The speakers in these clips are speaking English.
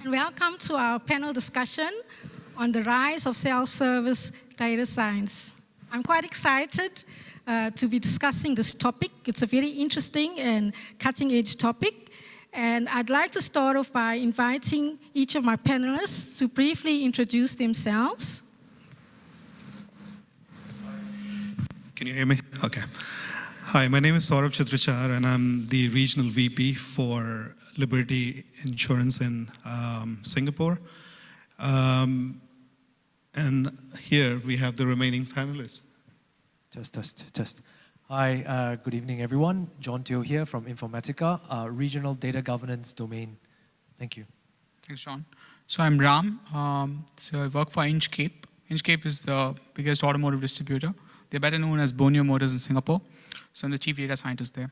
And welcome to our panel discussion on the rise of self-service data science. I'm quite excited to be discussing this topic. It's a very interesting and cutting-edge topic. And I'd like to start off by inviting each of my panelists to briefly introduce themselves. Can you hear me? Okay. Hi, my name is Sourabh Chitrachar, and I'm the Regional VP for Liberty Insurance in Singapore. And here we have the remaining panelists. Test. Hi, good evening, everyone. John Teo here from Informatica, Regional Data Governance Domain. Thank you. Thanks, John. So I'm Ram. So I work for Inchcape. Inchcape is the biggest automotive distributor. They're better known as Borneo Motors in Singapore. So I'm the chief data scientist there.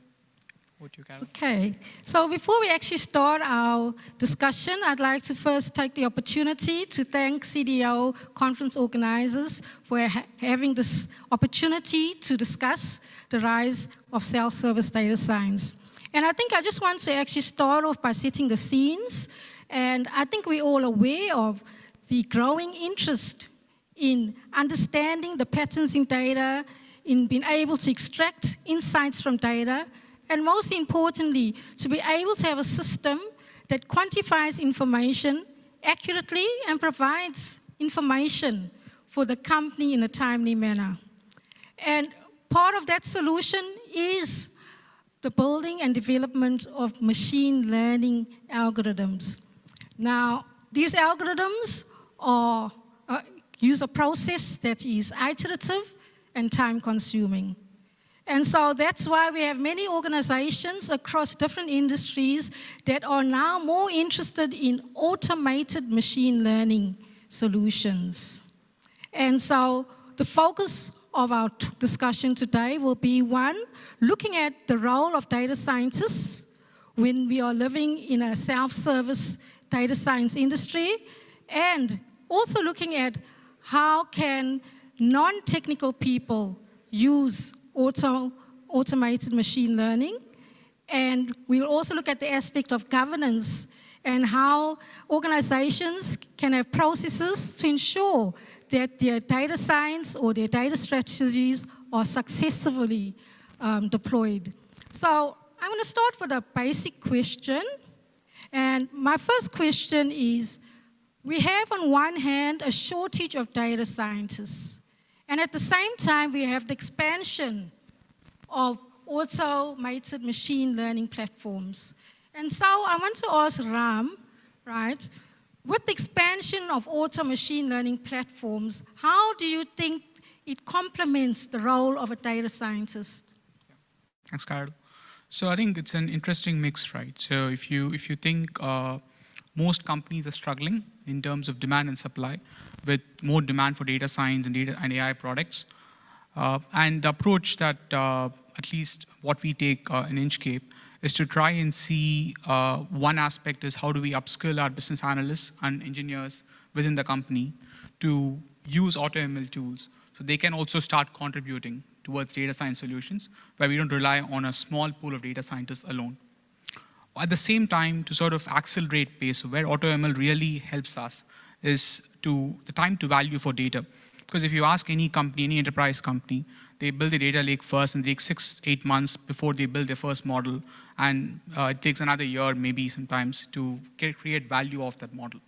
Over to you, Carol. Okay. So before we actually start our discussion, I'd like to first take the opportunity to thank CDO conference organizers for having this opportunity to discuss the rise of self-service data science. And I think I just want to actually start off by setting the scenes. And I think we're all aware of the growing interest in understanding the patterns in data, in being able to extract insights from data, and most importantly, to be able to have a system that quantifies information accurately and provides information for the company in a timely manner. And part of that solution is the building and development of machine learning algorithms. Now, these algorithms use a process that is iterative and time-consuming. And so that's why we have many organizations across different industries that are now more interested in automated machine learning solutions. And so the focus of our discussion today will be, one, looking at the role of data scientists when we are living in a self-service data science industry, and also looking at how can non-technical people use automated machine learning. And we'll also look at the aspect of governance and how organizations can have processes to ensure that their data science or their data strategies are successfully deployed. So I'm going to start with a basic question. And my first question is, we have on one hand a shortage of data scientists. And at the same time, we have the expansion of automated machine learning platforms. And so I want to ask Ram, right, with the expansion of auto machine learning platforms, how do you think it complements the role of a data scientist? Thanks, Carol. So I think it's an interesting mix, right? So if you think most companies are struggling in terms of demand and supply, with more demand for data science and data and AI products. And the approach that, at least what we take in Inchcape, is to try and see one aspect is how do we upskill our business analysts and engineers within the company to use AutoML tools so they can also start contributing towards data science solutions where we don't rely on a small pool of data scientists alone. At the same time, to sort of accelerate pace, where AutoML really helps us is to the time to value for data. Because if you ask any company, any enterprise company, they build a data lake first and it takes 6-8 months before they build their first model. And it takes another year, maybe sometimes, to create value of that model.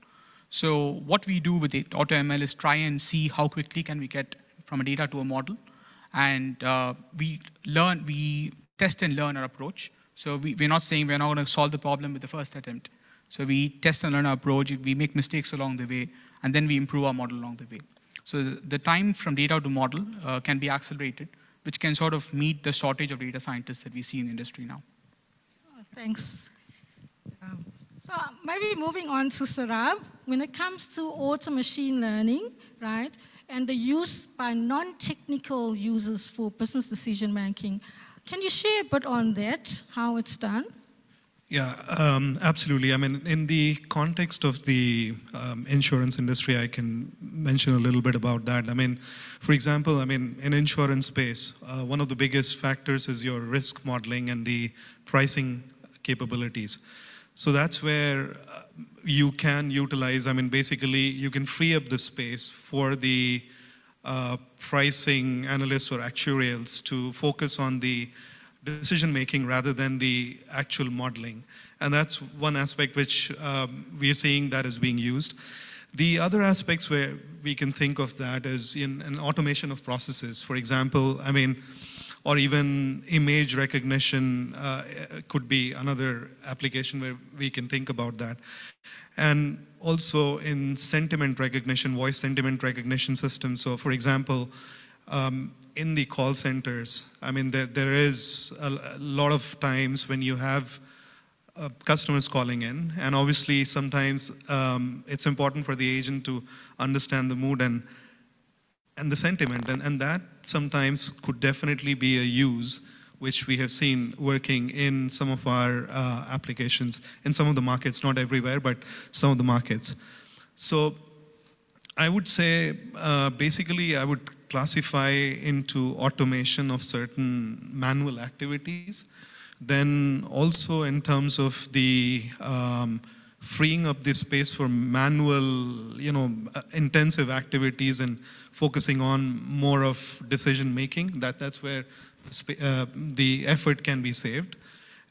So what we do with AutoML is try and see how quickly can we get from a data to a model. And we test and learn our approach. So we're not saying we're not going to solve the problem with the first attempt. So we test and learn our approach, we make mistakes along the way, and then we improve our model along the way. So the time from data to model can be accelerated, which can sort of meet the shortage of data scientists that we see in the industry now. Oh, thanks. So maybe moving on to Sourabh, when it comes to auto machine learning, right, and the use by non-technical users for business decision making, can you share a bit on that, how it's done? Yeah, absolutely. I mean, in the context of the insurance industry, I can mention a little bit about that. I mean, for example, I mean, in insurance space, one of the biggest factors is your risk modeling and the pricing capabilities. So that's where you can utilize, I mean, basically you can free up the space for the pricing analysts or actuarials to focus on the decision making rather than the actual modeling. And that's one aspect which we are seeing that is being used. The other aspects where we can think of that is in an automation of processes. For example, I mean, or even image recognition could be another application where we can think about that. And also in sentiment recognition, voice sentiment recognition systems. So for example, in the call centers, I mean, there is a lot of times when you have customers calling in, and obviously sometimes it's important for the agent to understand the mood and the sentiment, and that sometimes could definitely be a use which we have seen working in some of our applications, in some of the markets, not everywhere, but some of the markets. So I would say, basically, I would classify into automation of certain manual activities. Then also in terms of the freeing up the space for manual, intensive activities and focusing on more of decision making, that's where the effort can be saved.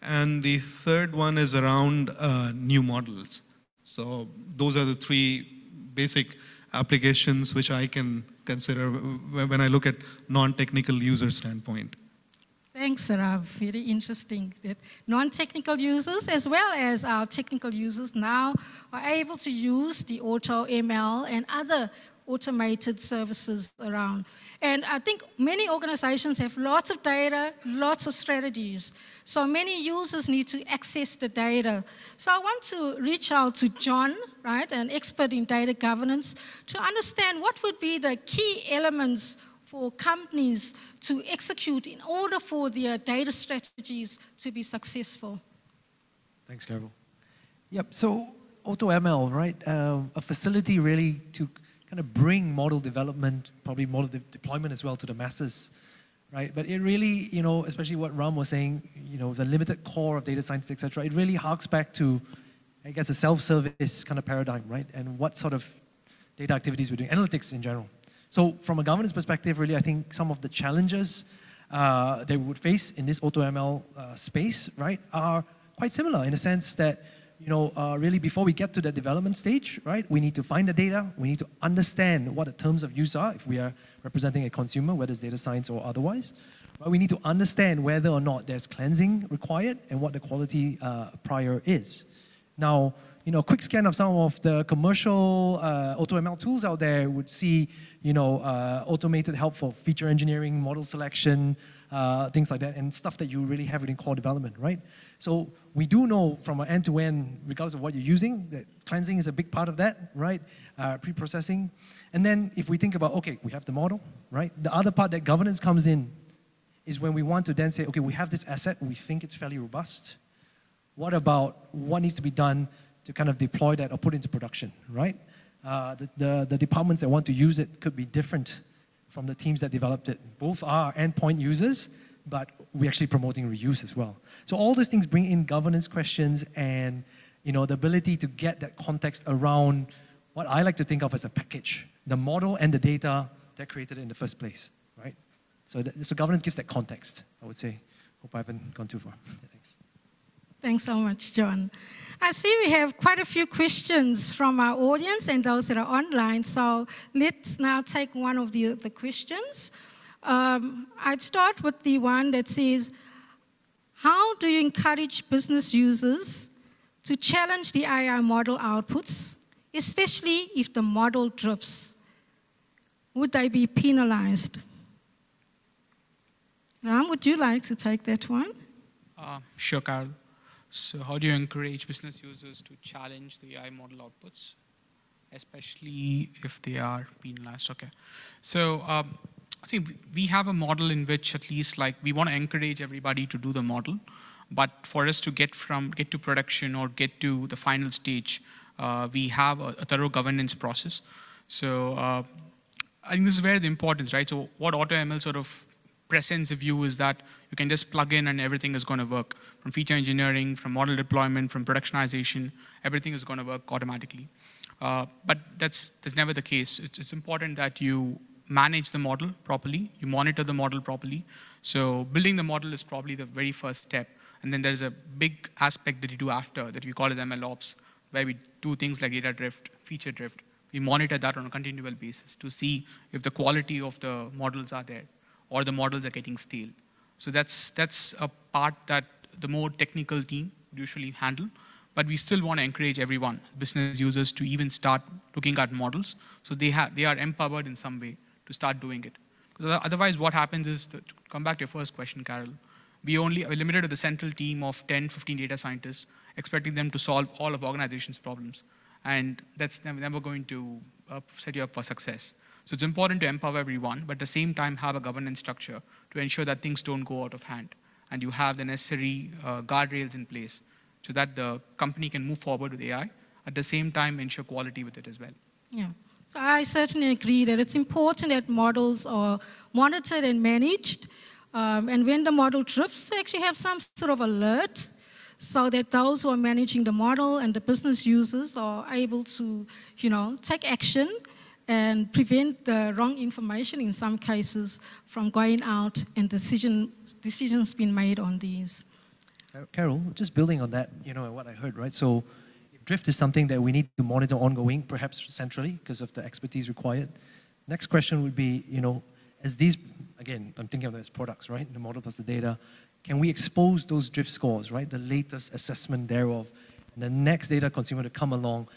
And the third one is around new models. So those are the three basic applications which I can consider when I look at non-technical user standpoint. Thanks, Sourabh. Very interesting that non-technical users as well as our technical users now are able to use the AutoML and other automated services around. And I think many organizations have lots of data, lots of strategies. So many users need to access the data. So I want to reach out to John, right, an expert in data governance, to understand what would be the key elements for companies to execute in order for their data strategies to be successful. Thanks, Carol. Yep, so AutoML, right? A facility really to kind of bring model development, probably model deployment as well to the masses, right? But it really, especially what Ram was saying, the limited core of data science, etc. It really harks back to, I guess, a self-service kind of paradigm, right? And what sort of data activities we're doing, analytics in general. So from a governance perspective, really, I think some of the challenges they would face in this AutoML space, right, are quite similar in the sense that, really before we get to the development stage, right, we need to find the data, we need to understand what the terms of use are if we are representing a consumer, whether it's data science or otherwise. Right? We need to understand whether or not there's cleansing required and what the quality prior is. Now, a quick scan of some of the commercial AutoML tools out there would see, automated help for feature engineering, model selection, things like that, and stuff that you really have in core development, right? So we do know from an end-to-end, regardless of what you're using, that cleansing is a big part of that, right? Pre-processing. And then if we think about, okay, we have the model, right? The other part that governance comes in is when we want to then say, okay, we have this asset, we think it's fairly robust. What about what needs to be done to kind of deploy that or put into production, right? The departments that want to use it could be different from the teams that developed it. Both are endpoint users, but we're actually promoting reuse as well. So all these things bring in governance questions and the ability to get that context around what I like to think of as a package, the model and the data that created it in the first place, right? So governance gives that context, I would say. Hope I haven't gone too far. Yeah, thanks. Thanks so much, John. I see we have quite a few questions from our audience and those that are online, so let's now take one of the questions. I'd start with the one that says, how do you encourage business users to challenge the AI model outputs, especially if the model drifts? Would they be penalized? Ram, would you like to take that one? Sure, Carol. So how do you encourage business users to challenge the AI model outputs, especially if they are penalized? Okay. So I think we have a model in which at least we want to encourage everybody to do the model, but for us to get to production or get to the final stage, we have a thorough governance process. So I think this is where the importance, right? So what AutoML sort of presence view is that you can just plug in and everything is going to work. From feature engineering, from model deployment, from productionization, everything is going to work automatically. But that's never the case. It's important that you manage the model properly, you monitor the model properly. So building the model is probably the very first step. And then there's a big aspect that you do after that we call as ML ops, where we do things like data drift, feature drift. We monitor that on a continual basis to see if the quality of the models are there or the models are getting stale. So that's a part that the more technical team usually handle, but we still want to encourage everyone, business users, to even start looking at models so they are empowered in some way to start doing it. Because otherwise what happens is, to come back to your first question, Carol, we're limited to the central team of 10, 15 data scientists, expecting them to solve all of organization's problems. And that's never going to set you up for success. So it's important to empower everyone, but at the same time have a governance structure to ensure that things don't go out of hand. And you have the necessary guardrails in place so that the company can move forward with AI, at the same time ensure quality with it as well. Yeah, so I certainly agree that it's important that models are monitored and managed. And when the model drifts, to actually have some sort of alert so that those who are managing the model and the business users are able to, take action and prevent the wrong information in some cases from going out and decisions being made on these. Carol, just building on that, what I heard, right? So drift is something that we need to monitor ongoing, perhaps centrally, because of the expertise required. Next question would be, as these, again, I'm thinking of them as products, right? The model plus the data. Can we expose those drift scores, right? The latest assessment thereof. And the next data consumer to come along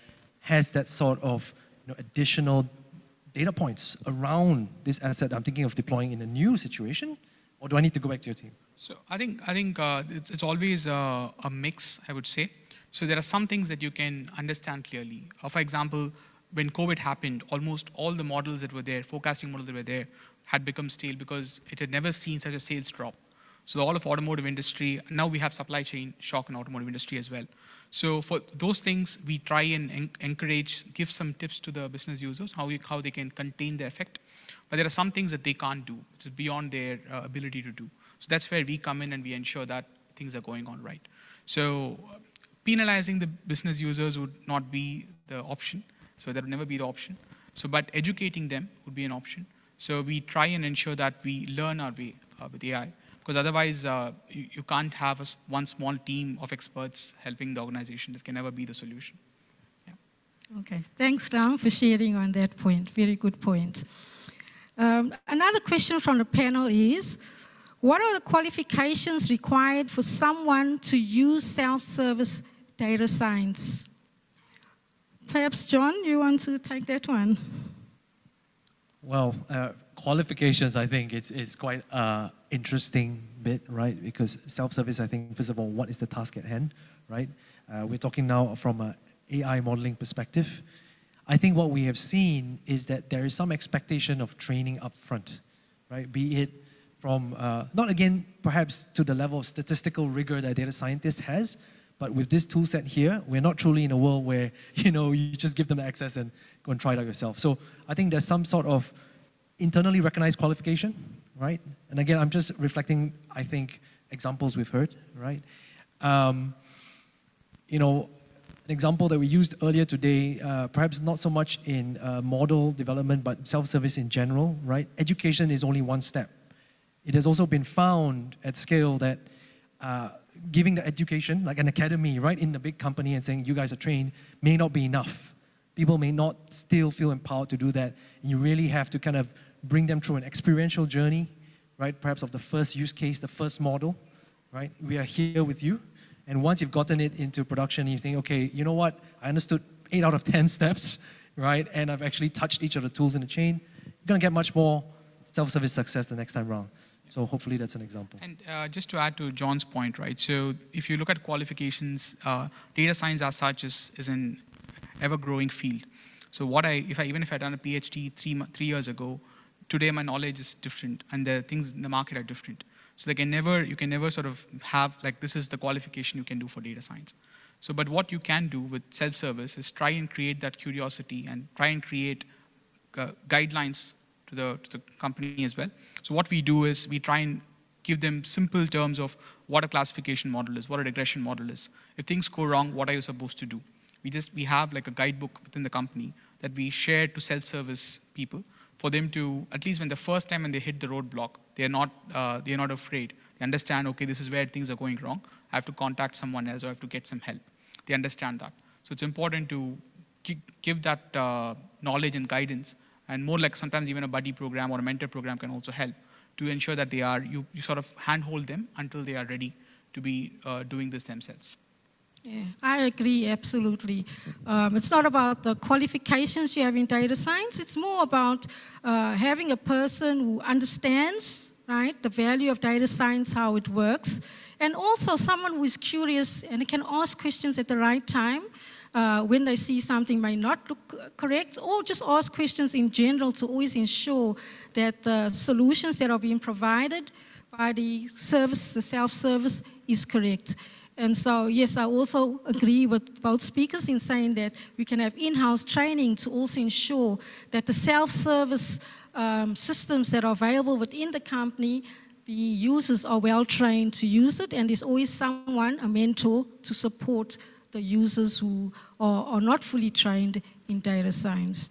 has that sort of additional data points around this asset I'm thinking of deploying in a new situation? Or do I need to go back to your team? So I think it's always a mix, I would say. So there are some things that you can understand clearly. For example, when COVID happened, almost all the models that were there, forecasting models that were there, had become stale because it had never seen such a sales drop. So all of automotive industry, now we have supply chain shock in automotive industry as well. So for those things, we try and encourage, give some tips to the business users, how they can contain the effect. But there are some things that they can't do, which is beyond their ability to do. So that's where we come in and we ensure that things are going on right. So penalizing the business users would not be the option. So that would never be the option. So, but educating them would be an option. So we try and ensure that we learn our way with AI, because otherwise you can't have one small team of experts helping the organization. That can never be the solution. Yeah. Okay, thanks, Ram, for sharing on that point. Very good point. Another question from the panel is, what are the qualifications required for someone to use self-service data science? Perhaps, John, you want to take that one? Well, qualifications, I think it's quite an interesting bit, right? Because self-service, I think, first of all, what is the task at hand, right? We're talking now from an AI modeling perspective. I think what we have seen is that there is some expectation of training up front, right? Be it from, not again, perhaps to the level of statistical rigor that a data scientist has, but with this tool set here, we're not truly in a world where, you just give them the access and go and try it out yourself. So I think there's some sort of internally recognized qualification, right? And again, I'm just reflecting, I think, examples we've heard, right? An example that we used earlier today, perhaps not so much in model development, but self-service in general, right? Education is only one step. It has also been found at scale that giving the education, like an academy, right, in a big company and saying you guys are trained, may not be enough. People may not still feel empowered to do that. You really have to kind of bring them through an experiential journey, right, perhaps of the first use case, the first model, right? We are here with you. And once you've gotten it into production, you think, okay, you know what? I understood 8 out of 10 steps, right? And I've actually touched each of the tools in the chain. You're going to get much more self-service success the next time around. So hopefully that's an example. And just to add to John's point, right? So if you look at qualifications, data science as such is an ever-growing field. So even if I'd done a PhD 3 years ago, today my knowledge is different, and the things in the market are different. So you can never sort of have like this is the qualification you can do for data science. So, but what you can do with self-service is try and create that curiosity and try and create guidelines to the company as well. So what we do is we try and give them simple terms of what a classification model is, what a regression model is. If things go wrong, what are you supposed to do? We have like a guidebook within the company that we share to self-service people for them to, at least when the first time when they hit the roadblock, they're not afraid. They understand, okay, this is where things are going wrong. I have to contact someone else or I have to get some help. They understand that. So it's important to give that knowledge and guidance, and more like sometimes even a buddy program or a mentor program can also help to ensure that you sort of handhold them until they are ready to be doing this themselves. Yeah, I agree, absolutely. It's not about the qualifications you have in data science. It's more about having a person who understands, right, the value of data science, how it works, and also someone who is curious and can ask questions at the right time when they see something might not look correct, or just ask questions in general to always ensure that the solutions that are being provided by the service, the self-service, is correct. And so, yes, I also agree with both speakers in saying that we can have in-house training to also ensure that the self-service systems that are available within the company, the users are well trained to use it, and there's always someone, a mentor, to support the users who are not fully trained in data science.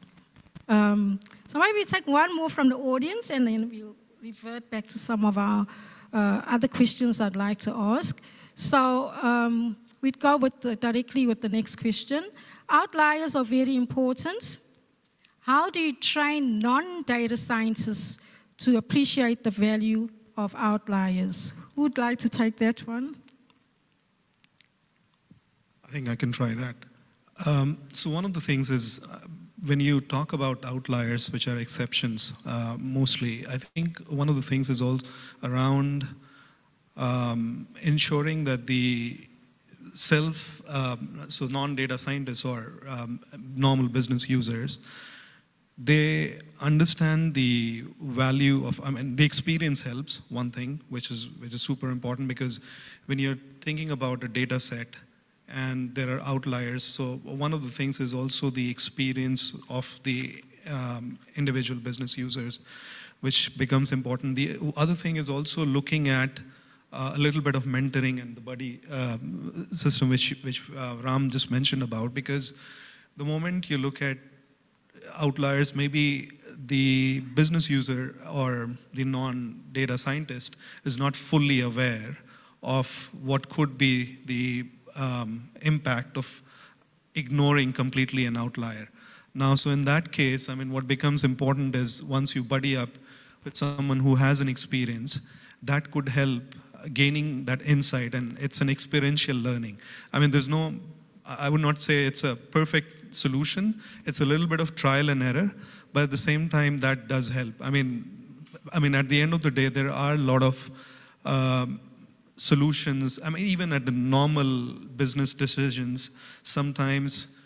So maybe take one more from the audience, and then we'll revert back to some of our other questions I'd like to ask. So we'd go directly with the next question. Outliers are very important. How do you train non-data scientists to appreciate the value of outliers? Who would like to take that one? I think I can try that. So one of the things is when you talk about outliers, which are exceptions mostly, I think one of the things is all around ensuring that the so non-data scientists or normal business users, they understand the value of, the experience helps, one thing, which is super important, because when you're thinking about a data set and there are outliers, so one of the things is also the experience of the individual business users, which becomes important. The other thing is also looking at a little bit of mentoring and the buddy system, which Ram just mentioned about, because the moment you look at outliers, maybe the business user or the non-data scientist is not fully aware of what could be the impact of ignoring completely an outlier. Now, so in that case, what becomes important is once you buddy up with someone who has an experience, that could help gaining that insight, and it's an experiential learning. I would not say it's a perfect solution. It's a little bit of trial and error, but at the same time, that does help. At the end of the day, there are a lot of solutions. Even at the normal business decisions, sometimes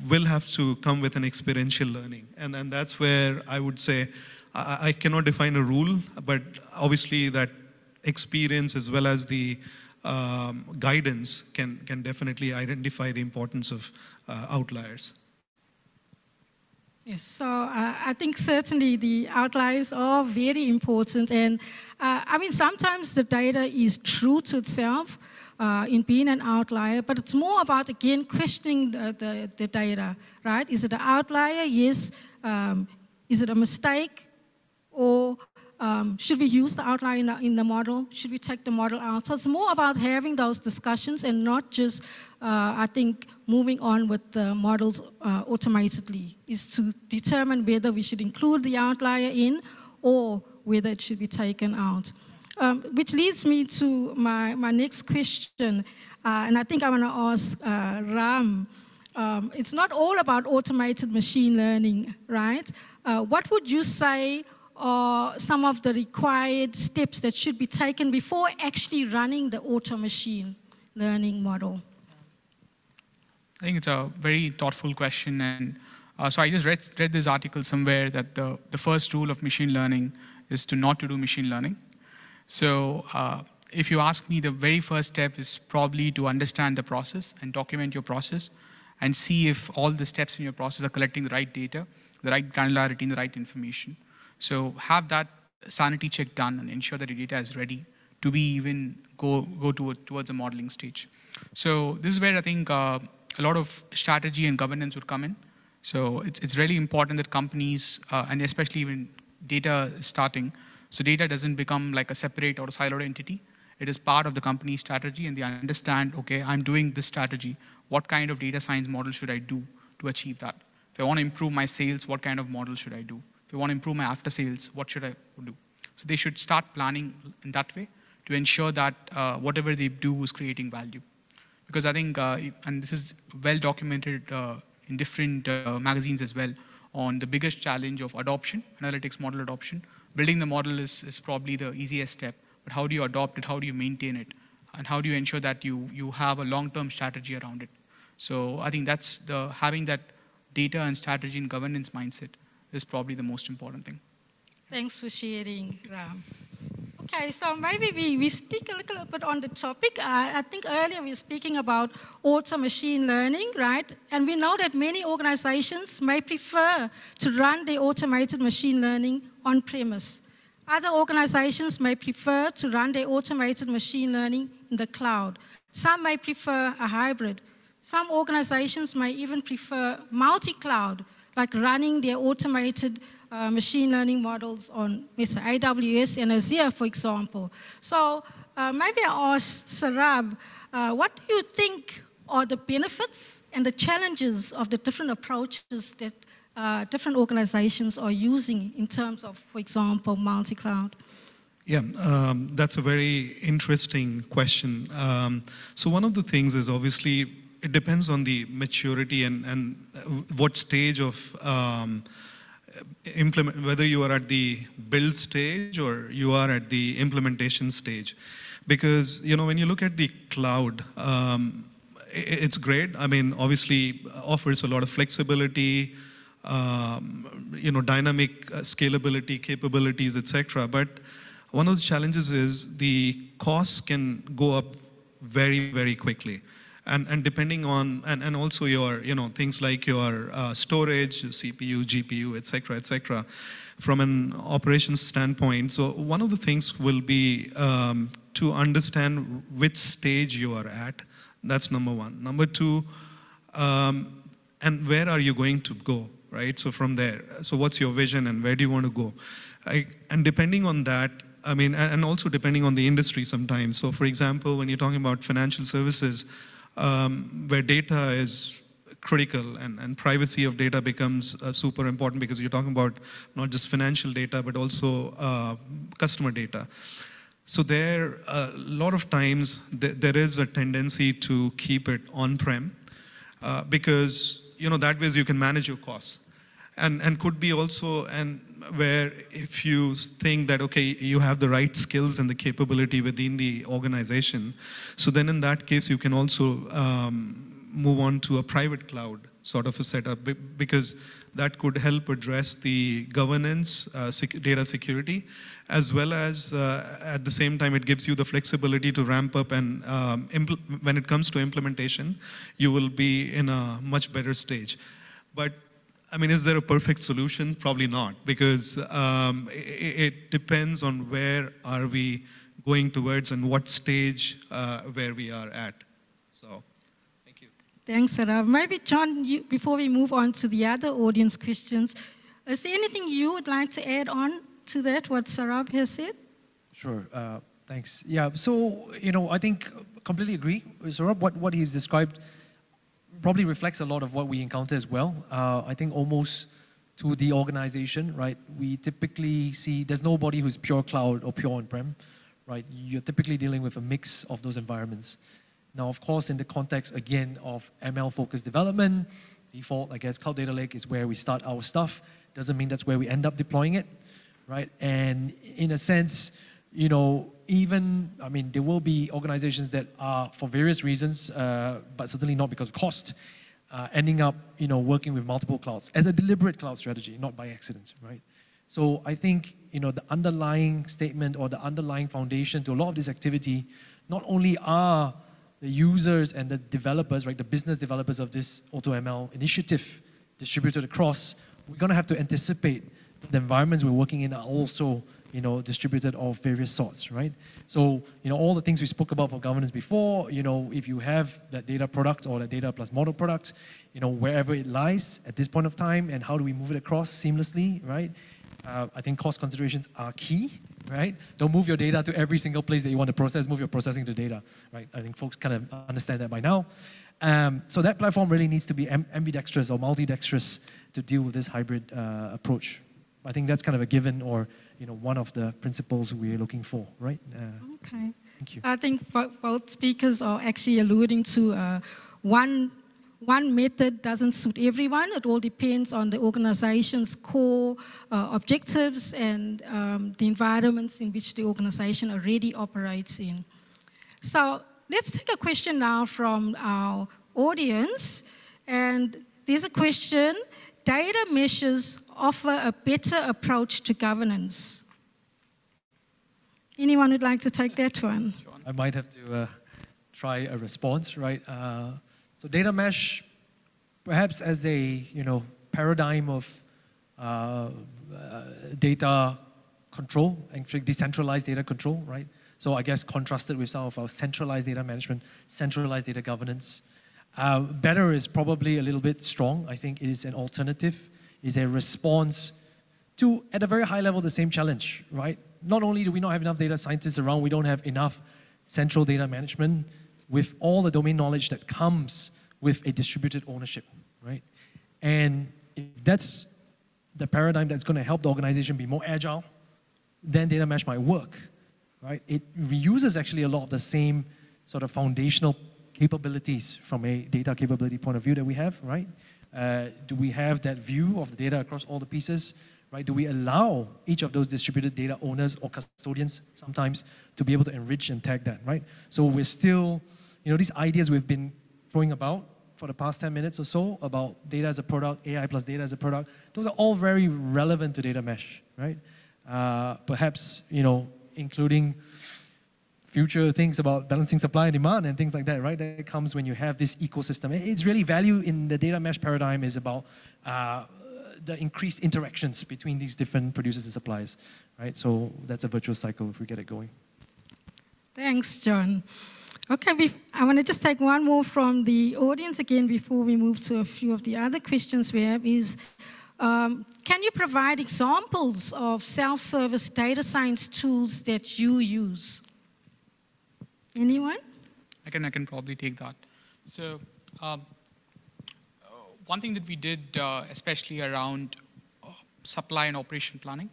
we'll have to come with an experiential learning. And that's where I would say, I cannot define a rule, but obviously that experience as well as the guidance can definitely identify the importance of outliers. Yes, so I think certainly the outliers are very important, and sometimes the data is true to itself in being an outlier, but it's more about, again, questioning the data, right? Is it an outlier? Yes. Is it a mistake? Or should we use the outlier in the model? Should we take the model out? So it's more about having those discussions and not just, moving on with the models automatically, is to determine whether we should include the outlier in or whether it should be taken out. Which leads me to my next question, and I think I want to ask Ram. It's not all about automated machine learning, right? What would you say are some of the required steps that should be taken before actually running the auto machine learning model? I think it's a very thoughtful question, and so I just read this article somewhere that the first rule of machine learning is not to do machine learning. So if you ask me, the very first step is probably to understand the process and document your process and see if all the steps in your process are collecting the right data, the right granularity, and the right information. So have that sanity check done and ensure that your data is ready to be even go towards a modeling stage. So this is where I think a lot of strategy and governance would come in. So it's really important that companies, and especially even data starting, so data doesn't become like a separate or a siloed entity. It is part of the company's strategy, and they understand, okay, I'm doing this strategy. What kind of data science model should I do to achieve that? If I want to improve my sales, what kind of model should I do? If I want to improve my after sales, what should I do? So they should start planning in that way to ensure that whatever they do is creating value. Because I think, and this is well documented in different magazines as well, on the biggest challenge of adoption, analytics model adoption. Building the model is probably the easiest step, but how do you adopt it, how do you maintain it, and how do you ensure that you have a long-term strategy around it? So I think that's having that data and strategy and governance mindset is probably the most important thing. Thanks for sharing, Ram. Okay, so maybe we stick a little bit on the topic. I think earlier we were speaking about auto machine learning, right? And we know that many organizations may prefer to run their automated machine learning on-premise. Other organizations may prefer to run their automated machine learning in the cloud. Some may prefer a hybrid. Some organizations may even prefer multi-cloud, like running their automated machine learning models on AWS and Azure, for example. So maybe I ask Sourabh, what do you think are the benefits and the challenges of the different approaches that different organizations are using in terms of, for example, multi-cloud? Yeah, that's a very interesting question. So one of the things is obviously it depends on the maturity and what stage of implement, whether you are at the build stage or you are at the implementation stage. Because, you know, when you look at the cloud, it's great. I mean, obviously offers a lot of flexibility, you know, dynamic scalability capabilities, etc. But one of the challenges is the costs can go up very, very quickly. And depending on, and also your, you know, things like your storage, CPU, GPU, etc., from an operations standpoint. So one of the things will be to understand which stage you are at. That's number one. Number two, and where are you going to go, right? So from there, so what's your vision and where do you want to go? And depending on that, I mean, and also depending on the industry sometimes. So for example, when you're talking about financial services, where data is critical and privacy of data becomes super important because you're talking about not just financial data, but also customer data. So there, a lot of times, there is a tendency to keep it on-prem because, you know, that way you can manage your costs. And could be also, and where if you think that, okay, you have the right skills and the capability within the organization, so then in that case, you can also move on to a private cloud sort of a setup because that could help address the governance, data security, as well as at the same time, it gives you the flexibility to ramp up and when it comes to implementation, you will be in a much better stage. But I mean, is there a perfect solution? Probably not, because it depends on where are we going towards and what stage where we are at. So, thank you. Thanks, Sourabh. Maybe, John, before we move on to the other audience questions, is there anything you would like to add on to that, what Sourabh has said? Sure, thanks. Yeah, so, you know, I think completely agree with Sourabh. What he's described probably reflects a lot of what we encounter as well. I think almost to the organization, right? We typically see there's nobody who's pure cloud or pure on-prem, right? You're typically dealing with a mix of those environments. Now, of course, in the context, again, of ML-focused development, default, I guess, Cloud Data Lake is where we start our stuff. Doesn't mean that's where we end up deploying it, right? And in a sense, you know, even, I mean, there will be organizations that are, for various reasons, but certainly not because of cost, ending up, you know, working with multiple clouds as a deliberate cloud strategy, not by accident, right? So I think, you know, the underlying statement or the underlying foundation to a lot of this activity, not only are the users and the developers, right, the business developers of this AutoML initiative distributed across, we're going to have to anticipate the environments we're working in are also, distributed of various sorts, right? So, all the things we spoke about for governance before, if you have that data product or that data plus model product, wherever it lies at this point of time, and how do we move it across seamlessly, right? I think cost considerations are key, right? Don't move your data to every single place that you want to process, move your processing to data, right? I think folks kind of understand that by now. So that platform really needs to be ambidextrous or multidextrous to deal with this hybrid approach. I think that's kind of a given, or one of the principles we're looking for, right? Okay. Thank you. I think both speakers are actually alluding to one method doesn't suit everyone. It all depends on the organization's core objectives and the environments in which the organization already operates in. So let's take a question now from our audience. And there's a question: data meshes offer a better approach to governance. Anyone would like to take that one? I might have to try a response, right? So data mesh, perhaps as a paradigm of data control, actually decentralized data control, right? So I guess contrasted with some of our centralized data management, centralized data governance. Better is probably a little bit strong. I think it is an alternative, is a response to, at a very high level, the same challenge, right? Not only do we not have enough data scientists around, we don't have enough central data management with all the domain knowledge that comes with a distributed ownership, right? And if that's the paradigm that's going to help the organization be more agile, then data mesh might work, right? It reuses actually a lot of the same sort of foundational capabilities from a data capability point of view that we have, right? Do we have that view of the data across all the pieces, right? Do we allow each of those distributed data owners or custodians sometimes to be able to enrich and tag that, right? So we're still, these ideas we've been throwing about for the past 10 minutes or so about data as a product, AI plus data as a product, those are all very relevant to data mesh, right? Perhaps, including future things about balancing supply and demand and things like that, right? That comes when you have this ecosystem. It's really value in the data mesh paradigm is about the increased interactions between these different producers and suppliers, right? So that's a virtuous cycle if we get it going. Thanks, John. Okay, I want to just take one more from the audience again before we move to a few of the other questions we have is, can you provide examples of self-service data science tools that you use? Anyone? I can probably take that. So one thing that we did, especially around supply and operation planning.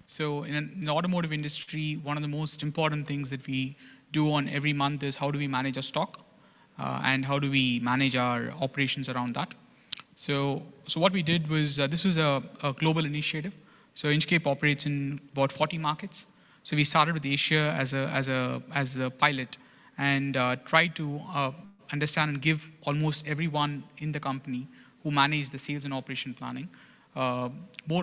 So in the automotive industry, one of the most important things that we do on every month is how do we manage our stock and how do we manage our operations around that. So what we did was, this was a global initiative. So Inchcape operates in about 40 markets. So we started with Asia as a pilot and tried to understand and give almost everyone in the company who managed the sales and operation planning.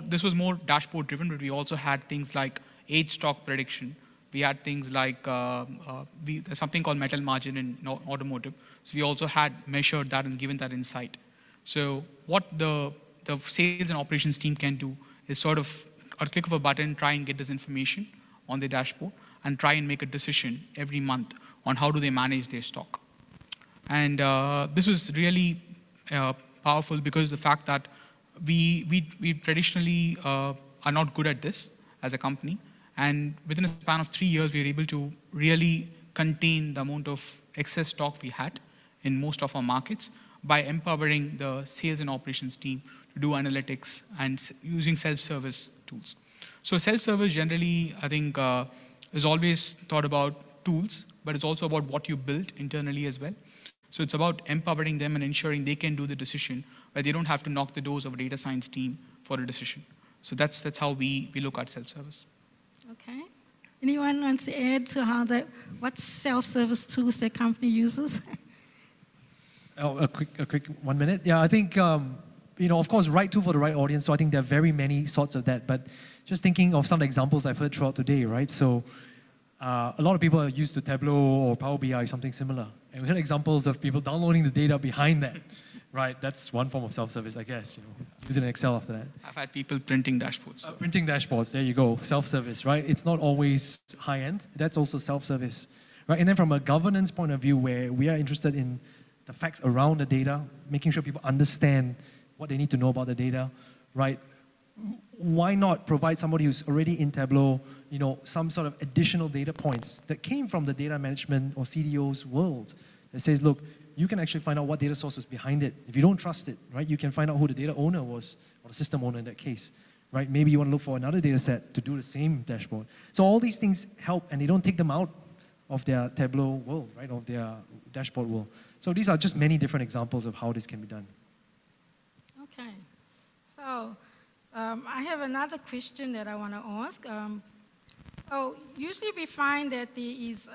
This was more dashboard driven, but we also had things like age stock prediction. We had things like there's something called metal margin in automotive. So we also had measured that and given that insight. So what the sales and operations team can do is sort of, at a click of a button, try and get this information on the dashboard and try and make a decision every month on how do they manage their stock. And this was really powerful because the fact that we traditionally are not good at this as a company. And within a span of 3 years, we were able to really contain the amount of excess stock we had in most of our markets by empowering the sales and operations team to do analytics and using self-service tools. So self-service generally, I think, is always thought about tools, but it's also about what you built internally as well. So it's about empowering them and ensuring they can do the decision where they don't have to knock the doors of a data science team for a decision. So that's how we look at self-service. Okay. Anyone wants to add to what self-service tools their company uses? A quick 1 minute. Yeah, I think, of course, right tool for the right audience. So I think there are very many sorts of that. But just thinking of some of the examples I've heard throughout today, right? So a lot of people are used to Tableau or Power BI, something similar. And we heard examples of people downloading the data behind that, right? That's one form of self-service, I guess. use it in Excel after that. I've had people printing dashboards. So. Printing dashboards, there you go, self-service, right? It's not always high-end, that's also self-service, right? And then from a governance point of view, where we are interested in the facts around the data, making sure people understand what they need to know about the data, right? Why not provide somebody who's already in Tableau, you know, some sort of additional data points that came from the data management or CDO's world that says, look, you can actually find out what data source was behind it. If you don't trust it, right, you can find out who the data owner was, or the system owner in that case, right? Maybe you want to look for another data set to do the same dashboard. So all these things help, and they don't take them out of their Tableau world, right, of their dashboard world. So these are just many different examples of how this can be done. Okay. So I have another question that I want to ask. So usually we find that there is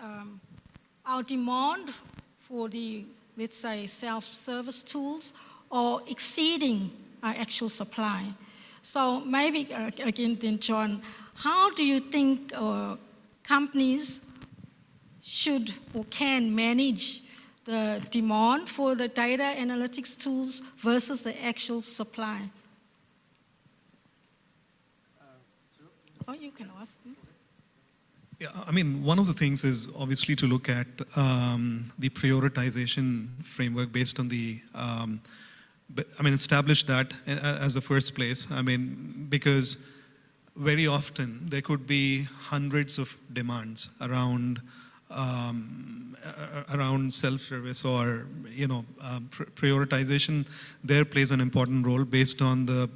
our demand for the, let's say, self-service tools or exceeding our actual supply. So maybe, again, then John, how do you think companies should or can manage the demand for the data analytics tools versus the actual supply? Oh, you can ask. Yeah, I mean, one of the things is obviously to look at the prioritization framework based on the, establish that as a first place. I mean, because very often there could be hundreds of demands around self-service or, you know, prioritization there plays an important role based on the,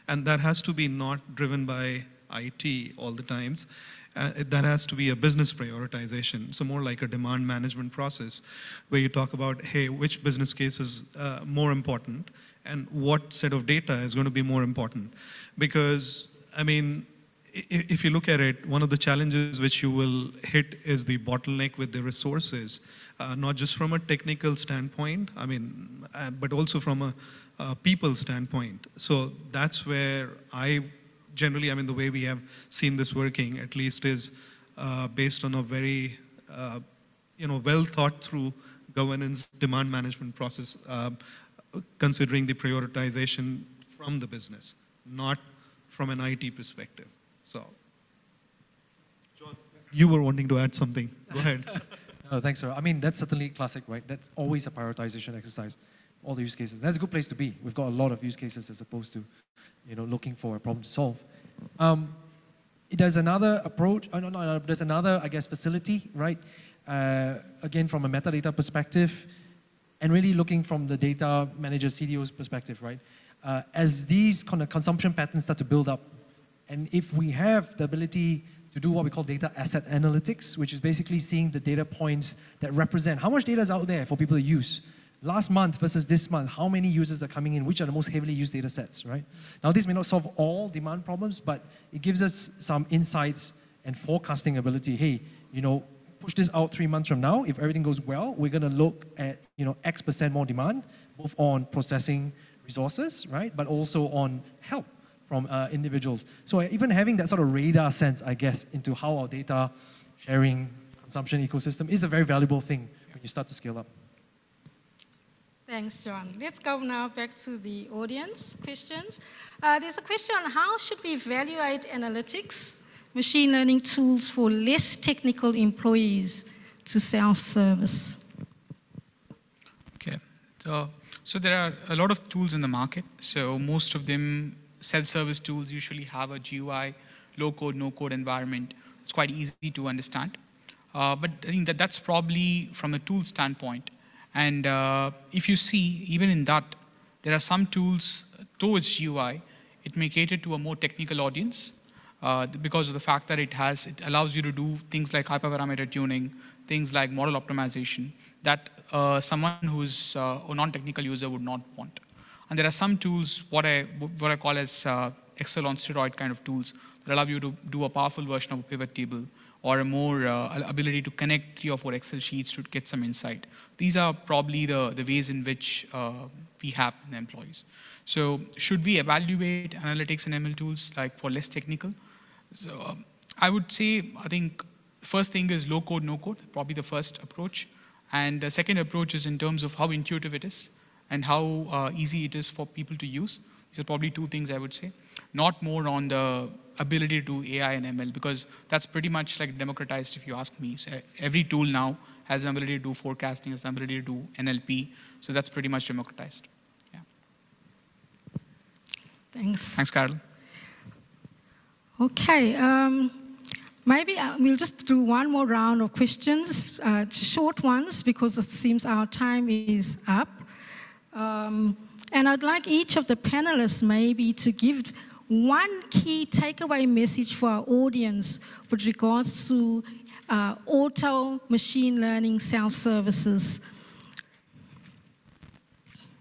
and that has to be not driven by IT all the times. That has to be a business prioritization, so more like a demand management process where you talk about, hey, which business case is more important and what set of data is going to be more important. Because, I mean, if you look at it, one of the challenges which you will hit is the bottleneck with the resources, not just from a technical standpoint, I mean, but also from a people standpoint. So that's where generally, I mean, the way we have seen this working, at least, is based on a very, well thought through governance demand management process, considering the prioritization from the business, not from an IT perspective. So, John, you were wanting to add something. Go ahead. No, thanks, sir. I mean, that's certainly classic, right? That's always a prioritization exercise. All the use cases. That's a good place to be. We've got a lot of use cases as opposed to, you know, looking for a problem to solve. There's another approach, there's another, I guess, facility, right? Again, from a metadata perspective, and really looking from the data manager CDO's perspective, right? As these kind of consumption patterns start to build up, and if we have the ability to do what we call data asset analytics, which is basically seeing the data points that represent how much data is out there for people to use. Last month versus this month, how many users are coming in, which are the most heavily used data sets, right? Now, this may not solve all demand problems, but it gives us some insights and forecasting ability. Hey, you know, push this out 3 months from now. If everything goes well, we're going to look at, you know, X% more demand, both on processing resources, right? But also on help from individuals. So even having that sort of radar sense, I guess, into how our data sharing consumption ecosystem is a very valuable thing when you start to scale up. Thanks, John. Let's go now back to the audience questions. There's a question on how should we evaluate analytics, machine learning tools for less technical employees to self-service? Okay, so there are a lot of tools in the market. So most of them, self-service tools, usually have a GUI, low-code, no-code environment. It's quite easy to understand. But I think that's probably from a tool standpoint. And if you see, even in that, there are some tools towards GUI. It may cater to a more technical audience because of the fact that it allows you to do things like hyperparameter tuning, things like model optimization that someone who's a non-technical user would not want. And there are some tools, what I call as Excel on steroid kind of tools that allow you to do a powerful version of a pivot table or a more ability to connect 3 or 4 Excel sheets to get some insight. These are probably the ways in which we have the employees. So should we evaluate analytics and ML tools like for less technical? So I would say, I think first thing is low code, no code, probably the first approach. And the second approach is in terms of how intuitive it is and how easy it is for people to use. These are probably two things I would say. Not more on the ability to do AI and ML, because that's pretty much like democratized if you ask me. So every tool now has an ability to do forecasting, has an ability to do NLP. So that's pretty much democratized. Yeah. Thanks. Thanks, Carol. Okay. Maybe we'll just do one more round of questions, short ones, because it seems our time is up. And I'd like each of the panelists maybe to give one key takeaway message for our audience with regards to auto machine learning self-services.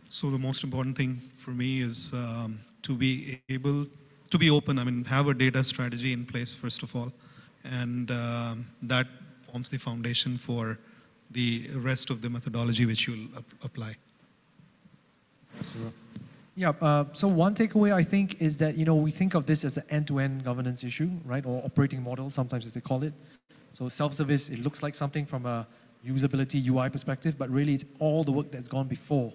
So the most important thing for me is to be able to be open. I mean, have a data strategy in place, first of all. And that forms the foundation for the rest of the methodology which you'll apply. Yeah, so one takeaway I think is that, we think of this as an end-to-end governance issue, right? Or operating model, sometimes as they call it. So self-service, it looks like something from a usability UI perspective, but really it's all the work that's gone before.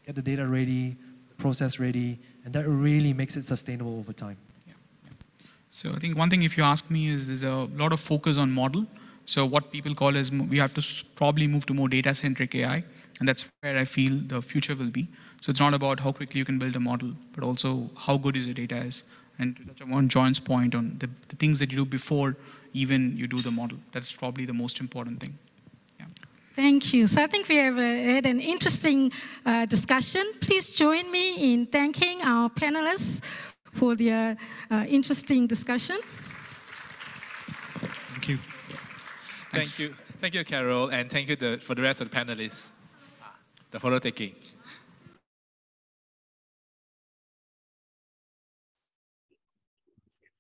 Get the data ready, process ready, and that really makes it sustainable over time. So I think one thing, if you ask me, is there's a lot of focus on model. So what people call is we have to probably move to more data-centric AI, and that's where I feel the future will be. So it's not about how quickly you can build a model, but also how good is your data is. And to touch on John's point on the things that you do before even you do the model, that's probably the most important thing. Yeah. Thank you. So I think we have had an interesting discussion. Please join me in thanking our panelists for their interesting discussion. Thank you. Thank you. Thank you, Carol, and thank you for the rest of the panelists. The photo taking.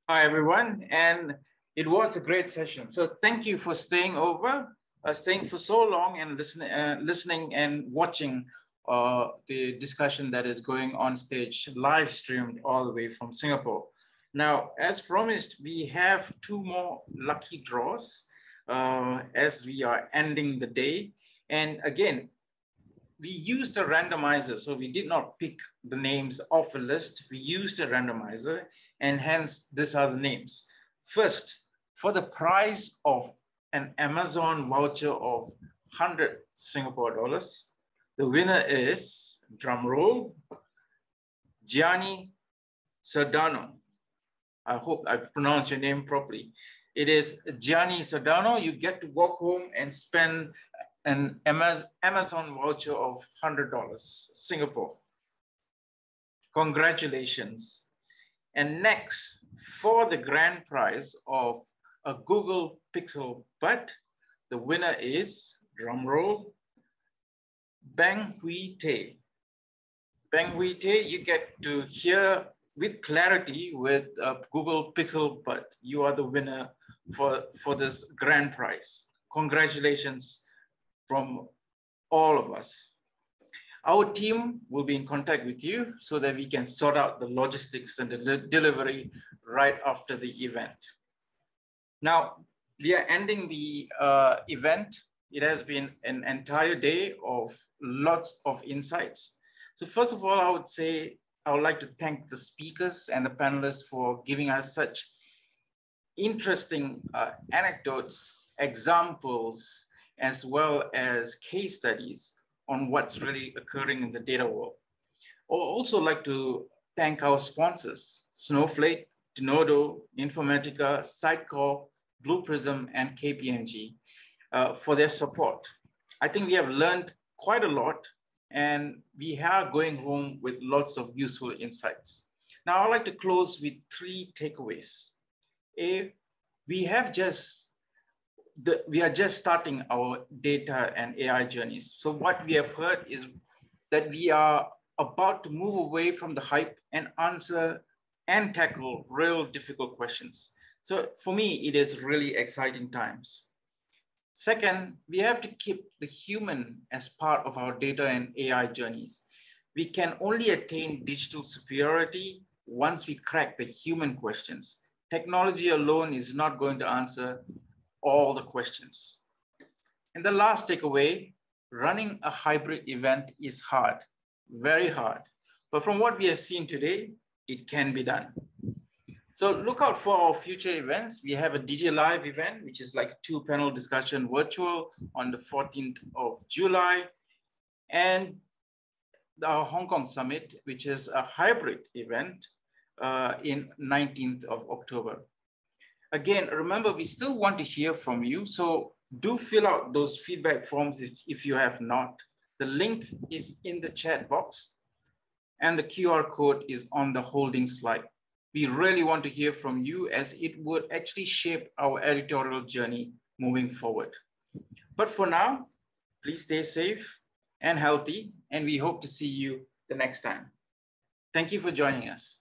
Hi, everyone, and it was a great session. So thank you for staying over, staying for so long and listening and watching the discussion that is going on stage, live streamed all the way from Singapore. Now, as promised, we have two more lucky draws as we are ending the day. And again, we used a randomizer, so we did not pick the names off a list. We used a randomizer, and hence these are the names. First, for the price of an Amazon voucher of 100 Singapore dollars, the winner is, drum roll, Gianni Sardano. I hope I pronounced your name properly. It is Gianni Sardano. You get to walk home and spend an Amazon voucher of $100 Singapore. Congratulations. And next, for the grand prize of a Google Pixel Bud, the winner is, drum roll, Bang Hui Te. Bang Hui Te, you get to hear with clarity with Google Pixel Bud. You are the winner for this grand prize. Congratulations from all of us. Our team will be in contact with you so that we can sort out the logistics and the delivery right after the event. Now, we are ending the event. It has been an entire day of lots of insights. So first of all, I would say, I would like to thank the speakers and the panelists for giving us such interesting anecdotes, examples, as well as case studies on what's really occurring in the data world. I would also like to thank our sponsors, Snowflake, Denodo, Informatica, Sitecore, Blue Prism, and KPMG for their support. I think we have learned quite a lot, and we are going home with lots of useful insights. Now, I'd like to close with 3 takeaways. We are just starting our data and AI journeys. So what we have heard is that we are about to move away from the hype and answer and tackle real difficult questions. So for me, it is really exciting times. Second, we have to keep the human as part of our data and AI journeys. We can only attain digital superiority once we crack the human questions. Technology alone is not going to answer all the questions. And the last takeaway, running a hybrid event is hard, very hard. But from what we have seen today, it can be done. So look out for our future events. We have a DJ Live event, which is like a 2-panel discussion virtual on the 14th of July. And our Hong Kong Summit, which is a hybrid event in 19th of October. Again, remember, we still want to hear from you. So do fill out those feedback forms if you have not. The link is in the chat box and the QR code is on the holding slide. We really want to hear from you as it would actually shape our editorial journey moving forward. But for now, please stay safe and healthy, and we hope to see you the next time. Thank you for joining us.